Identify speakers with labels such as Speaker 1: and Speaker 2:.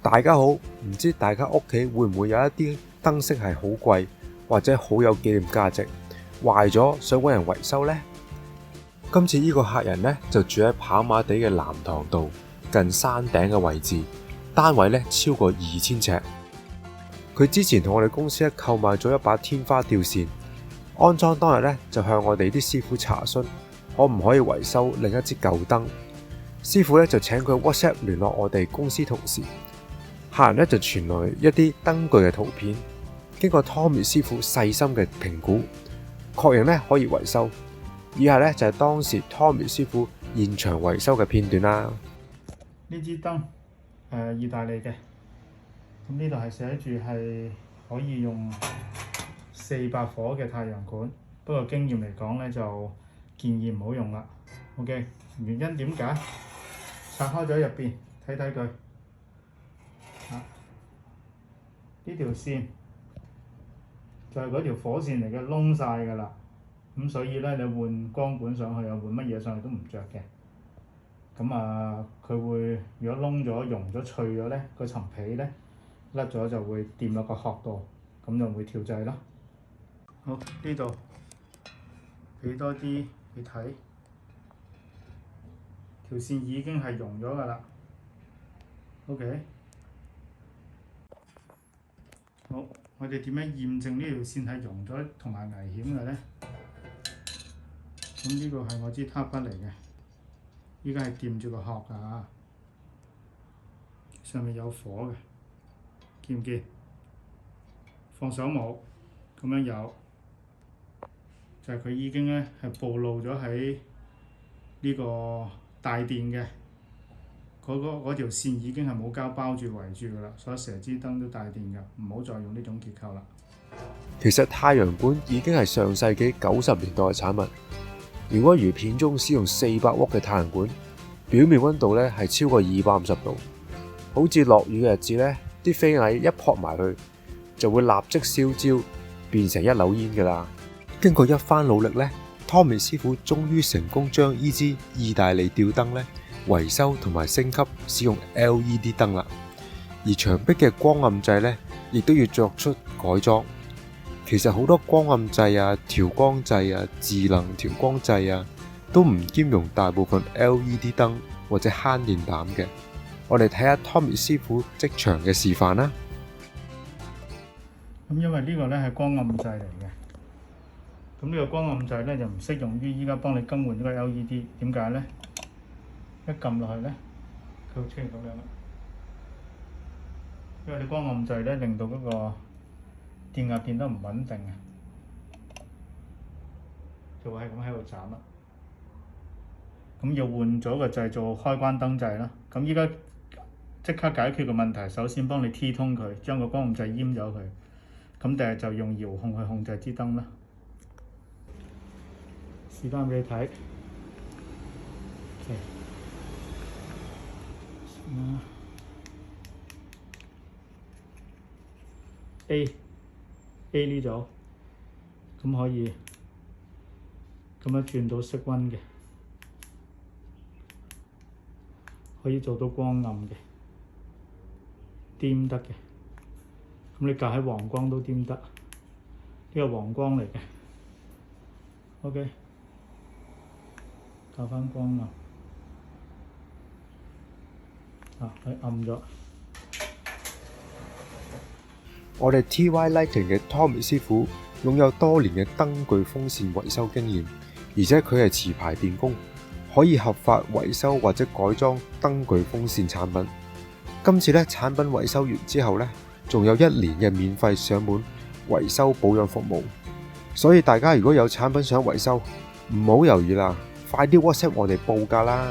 Speaker 1: 大家好，唔知大家屋企會唔會有一啲燈飾係好貴或者好有紀念價值，壞咗想揾人維修呢？今次呢個客人呢，就住喺跑馬地嘅南塘道近山頂嘅位置，單位呢超過2000尺。佢之前同我哋公司購買咗一把天花吊扇，安裝當日呢，就向我哋啲師傅查詢可唔可以維修另一支舊燈。師傅呢，就請佢 WhatsApp 聯絡我哋公司同事。客人呢就傳來一啲燈具嘅圖片，經過 Tommy 師傅細心嘅評估，確認呢可以維修。以下呢就係當時 Tommy 師傅現場維修嘅片段啦。
Speaker 2: 呢支燈意大利嘅，咁呢度係寫住係可以用400火嘅太陽管，不過經驗嚟講呢，就建議唔好用啦。OK， 原因點解？拆開咗入邊睇睇佢。呢條線就係嗰條火線嚟嘅，窿晒㗎啦。咁所以咧，你換光管上去又換乜嘢上去都唔着嘅。咁佢會如果窿咗、溶咗、脆咗咧，嗰層皮咧甩咗就會掂落個殼度，咁就會跳掣咯。好，呢度俾多啲你睇，條線已經係溶咗㗎啦。OK。好，我哋點樣驗證呢條線係溶咗同埋危險嘅呢？咁呢個係我支撻筆嚟嘅，依家係掂住個殼㗎，上面有火嘅，見唔見？放手冇，咁樣有，就係佢已經咧係暴露咗喺呢個帶電嘅。嗰條線已經係冇膠包住圍住㗎啦，所以成支燈都帶電㗎，唔好再用呢種結構啦。
Speaker 1: 其實太陽管已經係上世紀90年代嘅產物。如果如片中使用400瓦嘅太陽管，表面溫度咧係超過250度，好似落雨嘅日子咧，啲飛蟻一撲埋去，就會立即燒焦，變成一縷煙㗎啦。經過一番努力咧，Tommy 師傅終於成功將呢支意大利吊燈咧維修同埋升級，使用 LED 燈啦。而牆壁嘅光暗掣呢，亦都要作出改裝。其實好多光暗掣啊、調光掣啊、智能調光掣啊，都唔兼容大部分 LED 燈或者慳電膽嘅。我哋睇下 Tommy 師傅即場嘅示範啦。
Speaker 2: 咁因為呢個呢係光暗掣嚟嘅，咁呢個光暗掣呢就唔適用於依家幫你更換呢個 LED。點解呢？一撳落去咧，佢會出現咁樣啦。因為你光暗掣咧，令到嗰個電壓變得唔穩定啊，就會係咁喺度斬啦。咁要換咗個掣做開關燈掣啦。咁依家即刻解決個問題，首先幫你 T 通佢，將個光暗掣閹咗佢。咁第日就用遙控去控制支燈啦。示範俾你睇。A 呢組，咁可以咁樣轉到熄溫嘅，可以做到光暗嘅，掂得嘅。咁你校喺黃光都掂得，呢個黃光嚟嘅。OK， 校返光暗。佢暗咗。
Speaker 1: 我哋 TY Lighting 嘅 Tommy 師傅擁有多年嘅燈具風扇維修經驗，而且佢係持牌電工，可以合法維修或者改裝燈具風扇產品。今次咧產品維修完之後咧，仲有1年嘅免費上門維修保養服務。所以大家如果有產品想維修，唔好猶豫啦，快啲 WhatsApp 我哋報價啦！